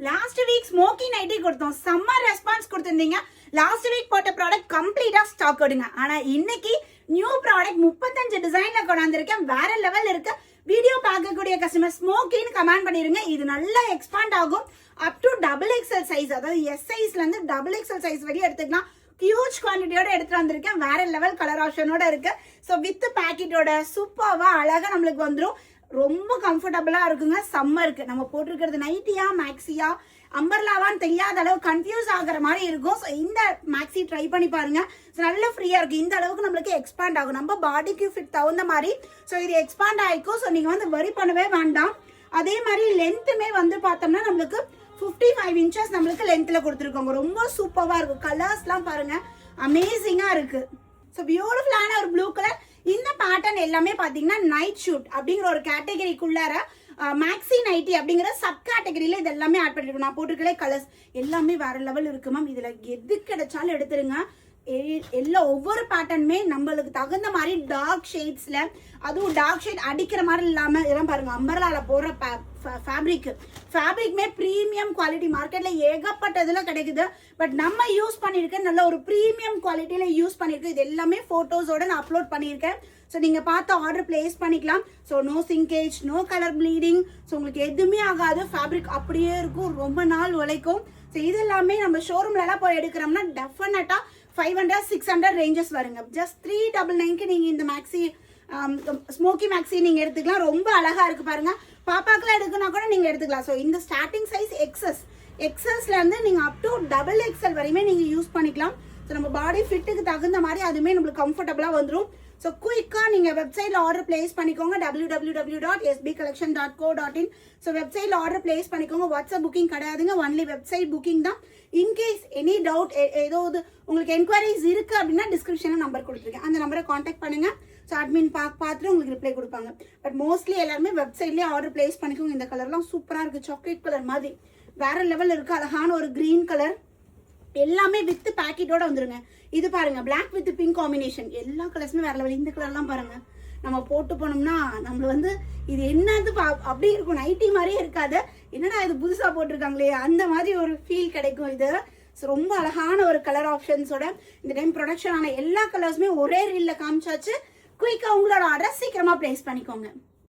Last week smoky nightie கொடுத்தோம், summer response கொடுத்திருந்தீங்க. Last week போட்ட product கம்ப்ளீட்டா ஸ்டாக் கொடுங்க. ஆனா இன்னைக்கு நியூ ப்ராடக்ட் 35 டிசைன்ல கொண்டாந்துருக்கேன். வேற லெவல் இருக்கு. வீடியோ பார்க்கக்கூடிய கஸ்டமர் ஸ்மோக்கின்னு கமெண்ட் பண்ணிருங்க. இது நல்லா எக்ஸ்பாண்ட் ஆகும். அப் டு XXL சைஸ், அதாவது எஸ் சைஸ்ல இருந்து XXL சைஸ் வரையும் எடுத்துக்கலாம். ஹியூஜ் குவான்டிட்டியோட எடுத்துட்டு வந்திருக்கேன். வேற லெவல் கலர் ஆப்ஷனோட இருக்கு. ஸோ வித் பேக்கெட்டோட சூப்பர்வா அழகா நம்மளுக்கு வந்துடும். ரொம்ப கம்ஃபர்டபுளா இருக்குங்க. சம்மருக்கு நம்ம போட்டிருக்கிறது நைட்டியா மேக்ஸியா அம்பர்லாவான்னு தெரியாத அளவு கன்ஃபியூஸ் ஆகிற மாதிரி இருக்கும். ஸோ இந்த மேக்ஸி ட்ரை பண்ணி பாருங்க. நல்ல ஃப்ரீயா இருக்கு. இந்த அளவுக்கு நம்மளுக்கு எக்ஸ்பாண்ட் ஆகும், நம்ம பாடிக்கு ஃபிட் தகுந்த மாதிரி. ஸோ இது எக்ஸ்பாண்ட் ஆகிக்கும். ஸோ நீங்க வந்து வரி பண்ணவே வேண்டாம். அதே மாதிரி லென்த்துமே வந்து பார்த்தோம்னா நம்மளுக்கு 55 இன்ச்சஸ் நம்மளுக்கு லென்த்ல கொடுத்துருக்கோங்க. ரொம்ப சூப்பரா இருக்கும். கலர்ஸ்லாம் பாருங்க, அமேசிங்கா இருக்கு. ஸோ பியூட்டிஃபுல்லான ஒரு ப்ளூ கலர். இந்த பேட்டர்ன் எல்லாமே பாத்தீங்கன்னா நைட் ஷூட் அப்படிங்கிற ஒரு கேட்டகரிக்குள்ளார மேக்ஸி நைட்டி அப்படிங்கிற சப் கேட்டகரியில இது எல்லாமே ஆட் பண்ணிருக்கோம். நான் போட்டிருக்கே கலர்ஸ் எல்லாமே வேற லெவல் இருக்கு மேம். இதுல எது கிடைச்சாலும் எடுத்துருங்க. எல்லா ஒவ்வொரு பேட்டர்னுமே நம்மளுக்கு தகுந்த மாதிரி டார்க் ஷேட்ஸ்ல, அதுவும் டார்க் ஷேட் அடிக்கிற மாதிரி இல்லாம இதெல்லாம் பாருங்க. அம்பர்லால போடுற ஃபேப்ரிக்மே ப்ரீமியம் குவாலிட்டி. மார்க்கெட்ல ஏகப்பட்டதுல கிடைக்குது. பட் நம்ம யூஸ் பண்ணிருக்கேன் நல்ல ஒரு ப்ரீமியம் குவாலிட்டியில யூஸ் பண்ணிருக்கேன். இது எல்லாமே போட்டோஸோட நான் அப்லோட் பண்ணியிருக்கேன். ஸோ நீங்க பார்த்து ஆர்டர் பிளேஸ் பண்ணிக்கலாம். So no சிங்கேஜ், no colour bleeding. So உங்களுக்கு எதுவுமே ஆகாது. ஃபேப்ரிக் அப்படியே இருக்கும், ரொம்ப நாள் உழைக்கும். ஸோ இது எல்லாமே நம்ம ஷோரூம்ல எல்லாம் போய் எடுக்கிறோம்னா டெஃபினட்டா 500-600 ரேஞ்சஸ் வருங்க. ஜஸ்ட் 399க்கு நீங்க இந்த மேக்ஸி ஸ்மோக்கி மேக்ஸி நீங்க எடுத்துக்கலாம். ரொம்ப அழகா இருக்கு பாருங்க. பாப்பாக்கெல்லாம் எடுக்கணும்னா கூட நீங்க எடுத்துக்கலாம். ஸோ இந்த ஸ்டார்டிங் சைஸ் எக்ஸஸ்ல இருந்து நீங்க அப் டு XXL வரையுமே நீங்க யூஸ் பண்ணிக்கலாம். ஸோ நம்ம பாடி ஃபிட்டுக்கு தகுந்த மாதிரி அதுவுமே நம்மளுக்கு கம்ஃபர்டபுளா வந்துடும். ஸோ குயிக்கா நீங்க வெப்சைட்ல ஆர்டர் பிளேஸ் பண்ணிக்கோங்க. www.sbcollection.co.in. ஸோ வெப்சைட்ல ஆர்டர் பிளேஸ் பண்ணிக்கோங்க. வாட்ஸ்அப் புக்கிங் கிடையாதுங்க, ஒன்லி வெப்சைட் புக்கிங் தான். இன்கேஸ் எனி டவுட், ஏதாவது உங்களுக்கு என்கொயரிஸ் இருக்கு அப்படின்னா டிஸ்கிரிப்ஷன்ல நம்பர் கொடுத்துருக்கேன், அந்த நம்பரை கான்டாக்ட் பண்ணுங்க. ஸோ அட்மின் பார்த்துட்டு உங்களுக்கு ரிப்ளை கொடுப்பாங்க. பட் மோஸ்ட்லி எல்லாருமே வெப்சைட்லேயே ஆர்டர் பிளேஸ் பண்ணிக்கோங்க. இந்த கலர்லாம் சூப்பராக இருக்கு. சாக்லேட் கலர் மாதிரி வேற லெவல் இருக்கு. அழகான ஒரு கிரீன் கலர். எல்லாமே வித் பேக்கெட்டோட வந்துருங்க. இது பாருங்க, பிளாக் வித் பிங்க் காம்பினேஷன். எல்லா கலர்ஸுமே வேற லெவல். இந்த கலர்லாம் பாருங்க, நம்ம போட்டு போனோம்னா நம்ம வந்து இது என்னது அப்படி இருக்கும். நைட்டி மாதிரியே இருக்காது. என்னடா இது புதுசா போட்டிருக்காங்களே அந்த மாதிரி ஒரு ஃபீல் கிடைக்கும். இது ரொம்ப அழகான ஒரு கலர் ஆப்ஷன்ஸோட இந்த டைம் ப்ரொடக்ஷன் ஆன எல்லா கலர்ஸுமே ஒரே ரீல்ல காமிச்சாச்சு. குயிக்கா உங்களோட ஆர்டர் சீக்கிரமா பிளேஸ் பண்ணிக்கோங்க.